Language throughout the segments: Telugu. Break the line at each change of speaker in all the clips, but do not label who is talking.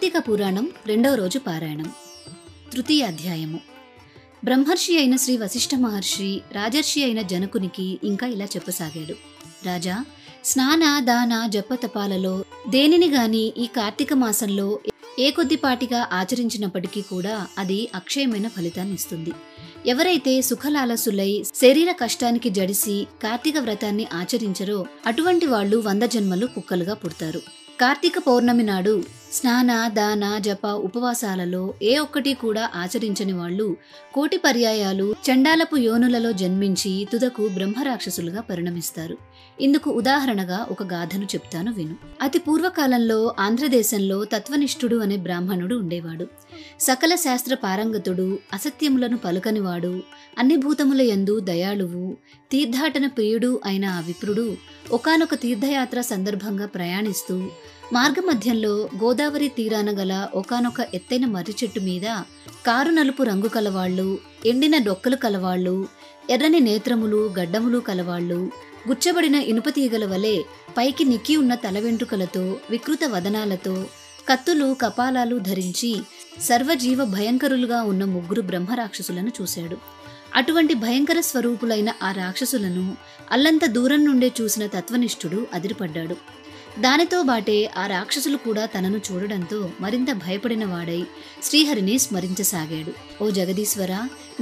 కార్తీక పురాణం 2వ రోజు పారాయణం. తృతీయ అధ్యాయము. బ్రహ్మర్షి అయిన శ్రీ వశిష్ఠ మహర్షి రాజర్షి అయిన జనకునికి ఇంకా ఇలా చెప్పసాగాడు. రాజా, స్నాన దాన జపతపాలలో దేనిని గాని ఈ కార్తీక మాసంలో ఏ కొద్దిపాటిగా ఆచరించినప్పటికీ కూడా అది అక్షయమైన ఫలితాన్ని ఇస్తుంది. ఎవరైతే సుఖలాలసులై శరీర కష్టానికి జడిసి కార్తీక వ్రతాన్ని ఆచరించరో అటువంటి వాళ్ళు 100 జన్మలు కుక్కలుగా పుడతారు. కార్తీక పౌర్ణమి నాడు స్నాన దాన జప ఉపవాసాలలో ఏ ఒక్కటి కూడా ఆచరించని వాళ్ళు 1,000,000 పర్యాయాలు చండాలపు యోనులలో జన్మించి తుదకు బ్రహ్మరాక్షసులుగా పరిణమిస్తారు. ఇందుకు ఉదాహరణగా ఒక గాథను చెప్తాను విను. అతి పూర్వకాలంలో ఆంధ్రదేశంలో తత్వనిష్ఠుడు అనే బ్రాహ్మణుడు ఉండేవాడు. సకల శాస్త్ర పారంగతుడు, అసత్యములను పలుకనివాడు, అన్ని భూతముల యందు దయాళువు, తీర్థాటన ప్రియుడు అయిన ఆ విప్రుడు ఒకానొక తీర్థయాత్ర సందర్భంగా ప్రయాణిస్తూ మార్గమధ్యంలో గోదావరి తీరాన గల ఒకానొక ఎత్తైన మర్రి చెట్టు మీద కారు నలుపు రంగు కలవాళ్లు, ఎండిన డొక్కలు కలవాళ్లు, ఎర్రని నేత్రములు గడ్డములు కలవాళ్లు, గుచ్చబడిన ఇనుప తీగల వలె పైకి నిక్కి ఉన్న తల వెంట్రుకలతో వికృత వదనాలతో కత్తులు కపాలాలు ధరించి సర్వజీవ భయంకరులుగా ఉన్న 3 బ్రహ్మరాక్షసులను చూశాడు. అటువంటి భయంకర స్వరూపులైన ఆ రాక్షసులను అల్లంత దూరం నుండే చూసిన తత్వనిష్ఠుడు అదిరిపడ్డాడు. దానితో బాటే ఆ రాక్షసులు కూడా తనను చూడడంతో మరింత భయపడిన వాడై శ్రీహరిని స్మరించసాగాడు. ఓ జగదీశ్వర,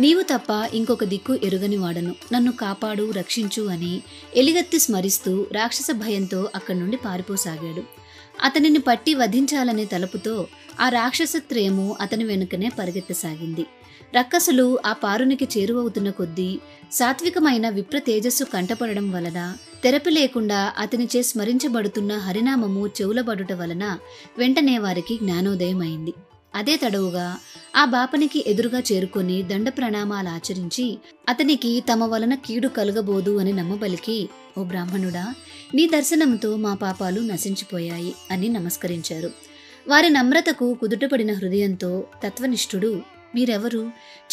నీవు తప్ప ఇంకొక దిక్కు ఎరుగని వాడను, నన్ను కాపాడు, రక్షించు అని ఎలిగెత్తి స్మరిస్తూ రాక్షస భయంతో అక్కడి నుండి పారిపోసాగాడు. అతనిని పట్టి వధించాలనే తలపుతో ఆ రాక్షసత్రయము అతని వెనుకనే పరిగెత్తసాగింది. రక్కసులు ఆ పారునికి చేరువవుతున్న కొద్దీ సాత్వికమైన విప్ర తేజస్సు కంటపడడం వలన తెరపి లేకుండా అతనిచే స్మరించబడుతున్న హరినామము చెవులబడుట వలన వెంటనే వారికి జ్ఞానోదయం అయింది. అదే తడవుగా ఆ బాపనికి ఎదురుగా చేరుకొని దండ ప్రణామాలు ఆచరించి అతనికి తమ వలన కీడు కలుగబోదు అని నమ్మబలికి, ఓ బ్రాహ్మణుడా, నీ దర్శనంతో మా పాపాలు నశించిపోయాయి అని నమస్కరించారు. వారి నమ్రతకు కుదుటపడిన హృదయంతో తత్వనిష్ఠుడు, మీరెవరు?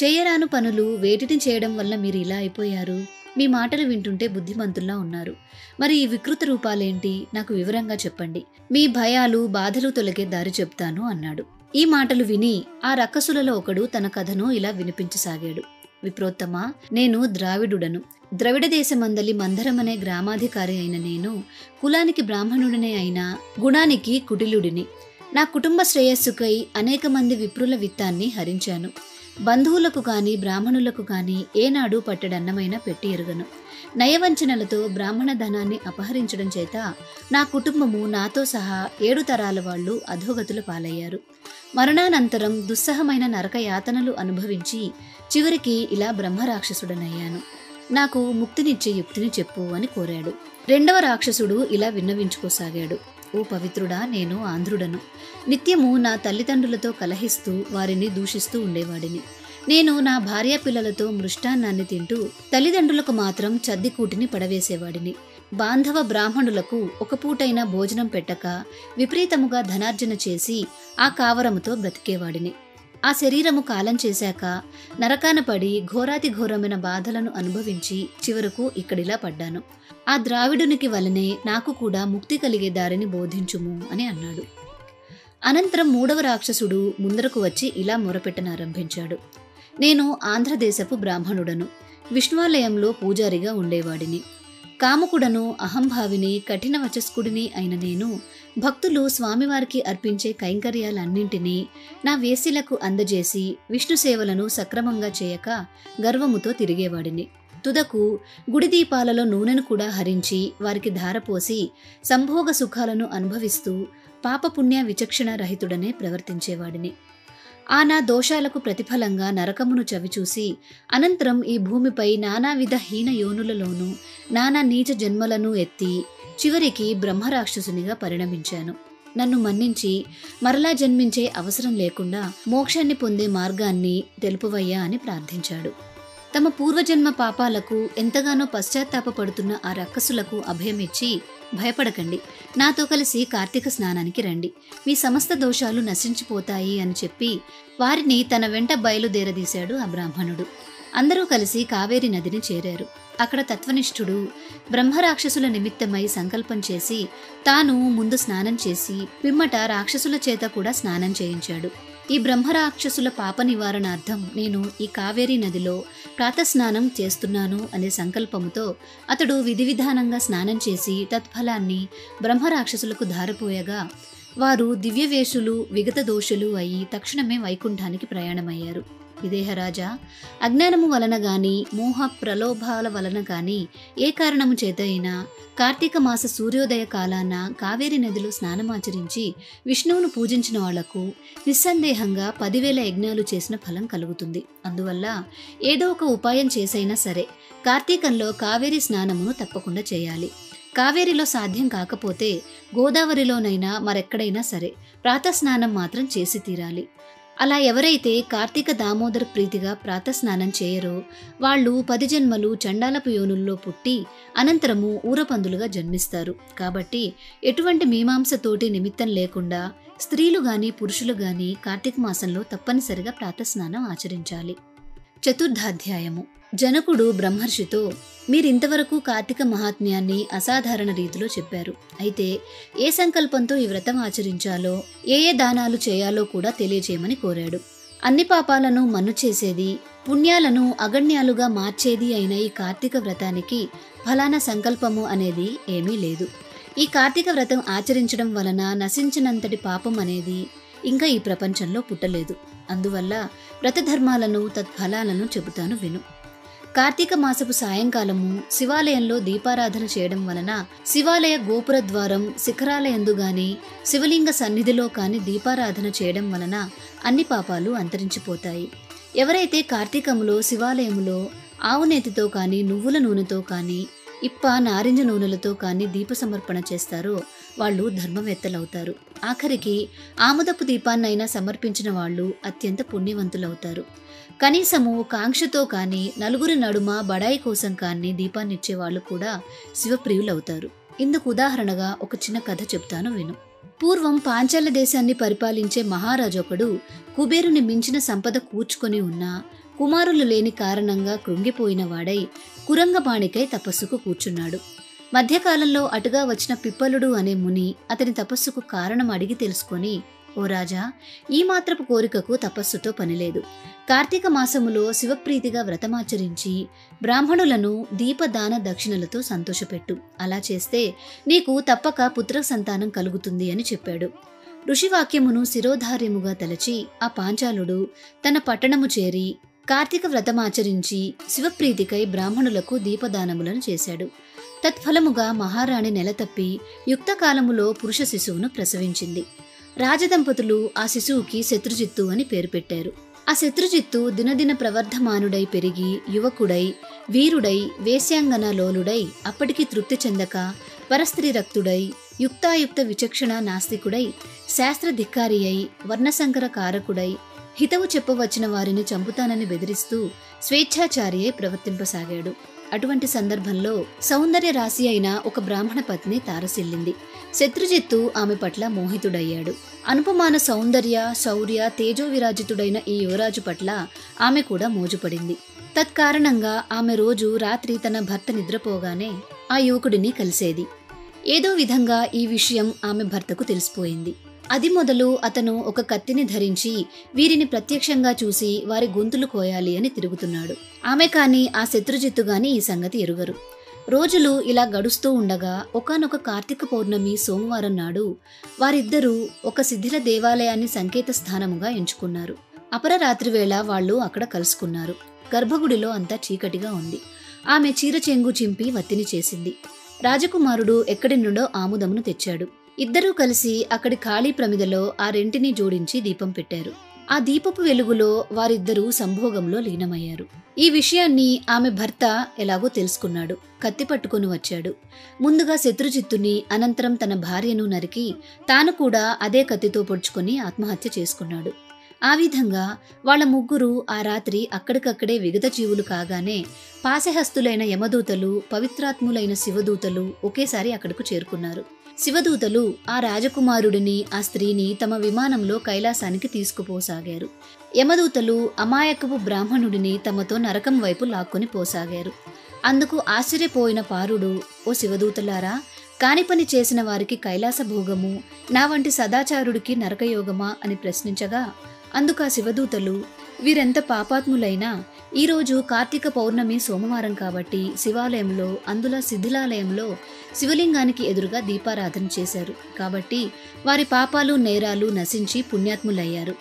చేయరాను పనులు వేటిని చేయడం వల్ల మీరు ఇలా అయిపోయారు? మీ మాటలు వింటుంటే బుద్ధిమంతుల్లా ఉన్నారు. మరి ఈ వికృత రూపాలేంటి? నాకు వివరంగా చెప్పండి. మీ భయాలు బాధలు తొలగే దారి చెప్తాను అన్నాడు. ఈ మాటలు విని ఆ రక్కసులలో ఒకడు తన కథను ఇలా వినిపించసాగాడు. విప్రోత్తమ, నేను ద్రావిడుడను. ద్రవిడ దేశమందలి మందరమనే గ్రామాధికారి అయిన నేను కులానికి బ్రాహ్మణుడినే అయినా గుణానికి కుటిలుడిని. నా కుటుంబ శ్రేయస్సుకై అనేక మంది విప్రుల విత్తాన్ని హరించాను. బంధువులకు కాని బ్రాహ్మణులకు కాని ఏనాడు పట్టెడన్నమైనా పెట్టి ఎరుగను. నయవంచనలతో బ్రాహ్మణ ధనాన్ని అపహరించడం చేత నా కుటుంబము నాతో సహా 7 తరాల వాళ్ళు అధోగతుల పాలయ్యారు. మరణానంతరం దుస్సహమైన నరక యాతనలు అనుభవించి చివరికి ఇలా బ్రహ్మరాక్షసుడనయ్యాను. నాకు ముక్తినిచ్చే యుక్తిని చెప్పు అని కోరాడు. 2వ రాక్షసుడు ఇలా విన్నవించుకోసాగాడు. ఓ పవిత్రుడా, నేను ఆంధ్రుడను. నిత్యము నా తల్లిదండ్రులతో కలహిస్తూ వారిని దూషిస్తూ ఉండేవాడిని. నేను నా భార్య పిల్లలతో మృష్టాన్నాన్ని తింటూ తల్లిదండ్రులకు మాత్రం చద్దికూటిని పడవేసేవాడిని. బాంధవ బ్రాహ్మణులకు ఒక పూటైనా భోజనం పెట్టక విపరీతముగా ధనార్జన చేసి ఆ కావరముతో బ్రతికేవాడిని. ఆ శరీరము కాలం చేశాక నరకాన పడి ఘోరాతి ఘోరమైన బాధలను అనుభవించి చివరకు ఇక్కడిలా పడ్డాను. ఆ ద్రావిడునికి వలనే నాకు కూడా ముక్తి కలిగే దారిని బోధించుము అని అన్నాడు. అనంతరం 3వ రాక్షసుడు ముందరకు వచ్చి ఇలా మొరపెట్టనారంభించాడు. నేను ఆంధ్రదేశపు బ్రాహ్మణుడను. విష్ణువాలయంలో పూజారిగా ఉండేవాడిని. కాముకుడను, అహంభావిని, కఠిన వచస్కుడిని అయిన నేను భక్తులు స్వామివారికి అర్పించే కైంకర్యాలన్నింటినీ నా వేశ్యలకు అందజేసి విష్ణు సేవలను సక్రమంగా చేయక గర్వముతో తిరిగేవాడిని. తుదకు గుడి దీపాలలో నూనెను కూడా హరించి వారికి ధారపోసి సంభోగ సుఖాలను అనుభవిస్తూ పాపపుణ్య విచక్షణ రహితుడనే ప్రవర్తించేవాడిని. ఆ నా దోషాలకు ప్రతిఫలంగా నరకమును చవిచూసి అనంతరం ఈ భూమిపై నానావిధ హీన యోనులలోనూ నానా నీచ జన్మలను ఎత్తి చివరికి బ్రహ్మరాక్షసునిగా పరిణమించాను. నన్ను మన్నించి మరలా జన్మించే అవసరం లేకుండా మోక్షాన్ని పొందే మార్గాన్ని తెలుపువయ్యా అని ప్రార్థించాడు. తమ పూర్వజన్మ పాపాలకు ఎంతగానో పశ్చాత్తాపపడుతున్న ఆ రక్కసులకు అభయమిచ్చి, భయపడకండి, నాతో కలిసి కార్తీక స్నానానికి రండి, మీ సమస్త దోషాలు నశించిపోతాయి అని చెప్పి వారిని తన వెంట బయలుదేరదీశాడు ఆ బ్రాహ్మణుడు. అందరూ కలిసి కావేరి నదిని చేరారు. అక్కడ తత్వనిష్ఠుడు బ్రహ్మరాక్షసుల నిమిత్తమై సంకల్పం చేసి తాను ముందు స్నానం చేసి పిమ్మట రాక్షసుల చేత కూడా స్నానం చేయించాడు. ఈ బ్రహ్మరాక్షసుల పాప నివారణార్థం నేను ఈ కావేరీ నదిలో ప్రాతస్నానం చేస్తున్నాను అనే సంకల్పముతో అతడు విధి విధానంగా స్నానం చేసి తత్ఫలాన్ని బ్రహ్మరాక్షసులకు ధారపోయగా వారు దివ్యవేషులు విగత దోషులు అయి తక్షణమే వైకుంఠానికి ప్రయాణమయ్యారు. విదేహరాజా, అజ్ఞానము వలన గాని మోహ ప్రలోభాల వలన గాని ఏ కారణము చేత అయినా కార్తీక మాస సూర్యోదయ కాలాన కావేరీ నదిలో స్నానమాచరించి విష్ణువును పూజించిన వాళ్లకు నిస్సందేహంగా 10,000 యజ్ఞాలు చేసిన ఫలం కలుగుతుంది. అందువల్ల ఏదో ఒక ఉపాయం చేసైనా సరే కార్తీకంలో కావేరీ స్నానమును తప్పకుండా చేయాలి. కావేరిలో సాధ్యం కాకపోతే గోదావరిలోనైనా మరెక్కడైనా సరే ప్రాతస్నానం మాత్రం చేసి తీరాలి. అలా ఎవరైతే కార్తీక దామోదర ప్రీతిగా ప్రాతస్నానం చేయరో వాళ్ళు 10 జన్మలు చండాలపు యోనుల్లో పుట్టి అనంతరము ఊరపందులుగా జన్మిస్తారు. కాబట్టి ఎటువంటి మీమాంసతోటి నిమిత్తం లేకుండా స్త్రీలు గాని పురుషులు గాని కార్తీక మాసంలో తప్పనిసరిగా ప్రాతస్నానం ఆచరించాలి. చతుర్థాధ్యాయము. జనకుడు బ్రహ్మర్షితో, మీరింతవరకు కార్తీక మహాత్మ్యాన్ని అసాధారణ రీతిలో చెప్పారు. అయితే ఏ సంకల్పంతో ఈ వ్రతం ఆచరించాలో, ఏ దానాలు చేయాలో కూడా తెలియజేయమని కోరాడు. అన్ని పాపాలను మన్ను చేసేది, పుణ్యాలను అగణ్యాలుగా మార్చేది అయిన ఈ కార్తీక వ్రతానికి ఫలానా సంకల్పము అనేది ఏమీ లేదు. ఈ కార్తీక వ్రతం ఆచరించడం వలన నశించినంతటి పాపం అనేది ఇంకా ఈ ప్రపంచంలో పుట్టలేదు. అందువల్ల వ్రతధర్మాలను తత్ఫలాలను చెబుతాను విను. కార్తీక మాసపు సాయంకాలము శివాలయంలో దీపారాధన చేయడం వలన శివాలయ గోపుర ద్వారం శిఖరాలయందు గాని శివలింగ సన్నిధిలో కాని దీపారాధన చేయడం వలన అన్ని పాపాలు అంతరించిపోతాయి. ఎవరైతే కార్తీకములో శివాలయములో ఆవునేతితో కాని నువ్వుల నూనెతో కాని ఇప్ప నారింజ నూనెలతో కాని దీప సమర్పణ చేస్తారో వాళ్ళు ధర్మవేత్తలవుతారు. ఆఖరికి ఆముదపు దీపాన్నైనా సమర్పించిన వాళ్ళు అత్యంత పుణ్యవంతులవుతారు. కనీసము కాంక్షతో కాని నలుగురి నడుమ బడాయి కోసం కాని దీపాన్నిచ్చే వాళ్ళు కూడా శివప్రియులవుతారు. ఇందుకు ఉదాహరణగా ఒక చిన్న కథ చెప్తాను విను. పూర్వం పాంచాల దేశాన్ని పరిపాలించే మహారాజు ఒకడు కుబేరుని మించిన సంపద కూర్చుకొని ఉన్నా కుమారులు లేని కారణంగా కృంగిపోయిన వాడై కురంగపాణికై తపస్సుకు కూర్చున్నాడు. మధ్యకాలంలో అటుగా వచ్చిన పిప్పలుడు అనే ముని అతని తపస్సుకు కారణం అడిగి తెలుసుకొని, ఓ రాజా, ఈ మాత్రపు కోరికకు తపస్సుతో పనిలేదు. కార్తీక మాసములో శివప్రీతిగా వ్రతమాచరించి బ్రాహ్మణులను దీపదాన దక్షిణలతో సంతోషపెట్టు. అలా చేస్తే నీకు తప్పక పుత్ర సంతానం కలుగుతుంది అని చెప్పాడు. ఋషివాక్యమును శిరోధార్యముగా తలచి ఆ పాంచాలుడు తన పట్టణము చేరి కార్తీక వ్రతమాచరించి శివప్రీతికై బ్రాహ్మణులకు దీపదానములను చేశాడు. తత్ఫలముగా మహారాణి నెలతప్పి యుక్తకాలములో పురుష శిశువును ప్రసవించింది. రాజదంపతులు ఆ శిశువుకి శత్రుజిత్తు అని పేరు పెట్టారు. ఆ శత్రుజిత్తు దినదిన ప్రవర్ధమానుడై పెరిగి యువకుడై వీరుడై వేశ్యాంగనలోలుడై అప్పటికి తృప్తి చెందక పరస్త్రీ రక్తుడై యుక్తాయుక్త విచక్షణ నాస్తికుడై శాస్త్రధిక్కారి అయి వర్ణసంకర కారకుడై హితవు చెప్పవచ్చిన వారిని చంపుతానని బెదిరిస్తూ స్వేచ్ఛాచారి అయి ప్రవర్తింపసాగాడు. అటువంటి సందర్భంలో సౌందర్య రాశి అయిన ఒక బ్రాహ్మణ పత్ని తారసిల్లింది. శత్రుజిత్తు ఆమె పట్ల మోహితుడయ్యాడు. అనుపమాన సౌందర్య శౌర్య తేజో విరాజితుడైన ఈ యువరాజు పట్ల ఆమె కూడా మోజుపడింది. తత్కారణంగా ఆమె రోజు రాత్రి తన భర్త నిద్రపోగానే ఆ యువకుడిని కలిసేది. ఏదో విధంగా ఈ విషయం ఆమె భర్తకు తెలిసిపోయింది. అది మొదలు అతను ఒక కత్తిని ధరించి వీరిని ప్రత్యక్షంగా చూసి వారి గొంతులు కోయాలి అని తిరుగుతున్నాడు. ఆమె కాని ఆ శత్రుజిత్తు గాని ఈ సంగతి ఎరుగరు. రోజులు ఇలా గడుస్తూ ఉండగా ఒకానొక కార్తీక పౌర్ణమి సోమవారం నాడు వారిద్దరూ ఒక శిథిల దేవాలయాన్ని సంకేత స్థానముగా ఎంచుకున్నారు. అపరరాత్రి వేళ వాళ్ళు అక్కడ కలుసుకున్నారు. గర్భగుడిలో అంతా చీకటిగా ఉంది. ఆమె చీర చెంగు చింపి వత్తిని చేసింది. రాజకుమారుడు ఎక్కడి నుండో ఆముదమును తెచ్చాడు. ఇద్దరూ కలిసి అక్కడి ఖాళీ ప్రమిదలో ఆ రెంటిని జోడించి దీపం పెట్టారు. ఆ దీపపు వెలుగులో వారిద్దరూ సంభోగంలో లీనమయ్యారు. ఈ విషయాన్ని ఆమె భర్త ఎలాగో తెలుసుకున్నాడు. కత్తి పట్టుకుని వచ్చాడు. ముందుగా శత్రుజిత్తుని, అనంతరం తన భార్యను నరికి తాను కూడా అదే కత్తితో పొడుచుకొని ఆత్మహత్య చేసుకున్నాడు. ఆ విధంగా వాళ్ళ ముగ్గురు ఆ రాత్రి అక్కడికక్కడే విగత జీవులు కాగానే పాశహస్తులైన యమదూతలు, పవిత్రాత్ములైన శివదూతలు ఒకేసారి అక్కడకు చేరుకున్నారు. శివదూతలు ఆ రాజకుమారుడిని, ఆ స్త్రీని తమ విమానంలో కైలాసానికి తీసుకుపోసాగారు. యమదూతలు అమాయకపు బ్రాహ్మణుడిని తమతో నరకం వైపు లాక్కొని పోసాగారు. అందుకు ఆశ్చర్యపోయిన పారుడు, ఓ శివదూతలారా, కాని పని చేసిన వారికి కైలాస భోగము, నా వంటి సదాచారుడికి నరకయోగమా అని ప్రశ్నించగా, అందుకు ఆ శివదూతలు, వీరెంత పాపాత్ములైనా ఈరోజు కార్తీక పౌర్ణమి సోమవారం కాబట్టి శివాలయంలో, అందులో శిథిలాలయంలో శివలింగానికి ఎదురుగా దీపారాధన చేశారు. కాబట్టి వారి పాపాలు నేరాలు నశించి పుణ్యాత్ములయ్యారు.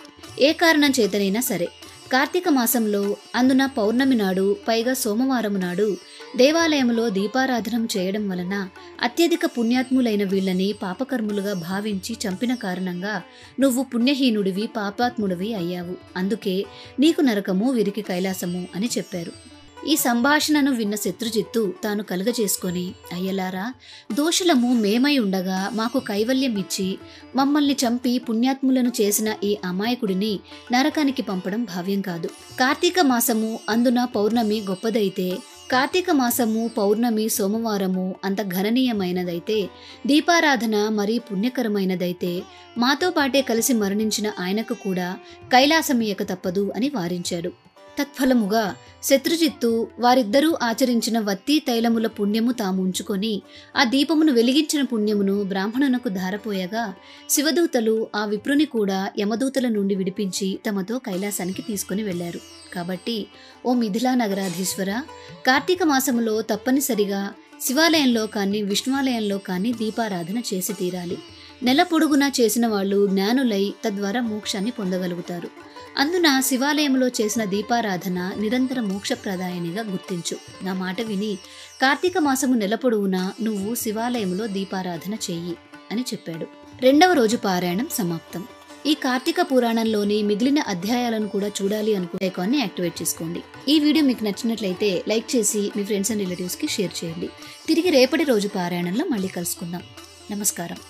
ఏ కారణం చేతనైనా సరే కార్తీక మాసంలో, అందున పౌర్ణమి నాడు, పైగా సోమవారం నాడు దేవాలయంలో దీపారాధనం చేయడం వలన అత్యధిక పుణ్యాత్ములైన వీళ్ళని పాపకర్ములుగా భావించి చంపిన కారణంగా నువ్వు పుణ్యహీనుడివి, పాపాత్ముడివి అయ్యావు. అందుకే నీకు నరకము, వీరికి కైలాసము అని చెప్పారు. ఈ సంభాషణను విన్న శత్రుజిత్తు తాను కలుగజేసుకొని, అయ్యలారా, దోషులము మేమై ఉండగా మాకు కైవల్యం ఇచ్చి మమ్మల్ని చంపి పుణ్యాత్ములను చేసిన ఈ అమాయకుడిని నరకానికి పంపడం భావ్యం కాదు. కార్తీక మాసము, అందున పౌర్ణమి గొప్పదైతే, కార్తీక మాసము పౌర్ణమి సోమవారము అంత ఘననీయమైనదైతే, దీపారాధన మరీ పుణ్యకరమైనదైతే, మాతో పాటే కలిసి మరణించిన ఆయనకు కూడా కైలాసమియక తప్పదు అని వారించాడు. తత్ఫలముగా శత్రుజిత్తు వారిద్దరూ ఆచరించిన వత్తి తైలముల పుణ్యము తాము ఉంచుకొని ఆ దీపమును వెలిగించిన పుణ్యమును బ్రాహ్మణునకు ధారపోయగా, శివదూతలు ఆ విప్రుని కూడా యమదూతల నుండి విడిపించి తమతో కైలాసానికి తీసుకుని వెళ్లారు. కాబట్టి ఓ మిథిలా నగరాధీశ్వర, కార్తీక మాసములో తప్పనిసరిగా శివాలయంలో కానీ విష్ణువాలయంలో కానీ దీపారాధన చేసి తీరాలి. నెల పొడుగునా చేసిన వాళ్ళు జ్ఞానులై తద్వారా మోక్షాన్ని పొందగలుగుతారు. అందున శివాలయంలో చేసిన దీపారాధన నిరంతర మోక్షప్రదాయనిగా గుర్తించు. నా మాట విని కార్తీక మాసము నెల పొడవునా నువ్వు శివాలయంలో దీపారాధన చెయ్యి అని చెప్పాడు. 2వ రోజు పారాయణం సమాప్తం. ఈ కార్తీక పురాణంలోని మిగిలిన అధ్యాయాలను కూడా చూడాలి అనుకుంటే ఐకాన్ని యాక్టివేట్ చేసుకోండి. ఈ వీడియో మీకు నచ్చినట్లయితే లైక్ చేసి మీ ఫ్రెండ్స్ అండ్ రిలేటివ్స్కి షేర్ చేయండి. తిరిగి రేపటి రోజు పారాయణంలో మళ్ళీ కలుసుకుందాం. నమస్కారం.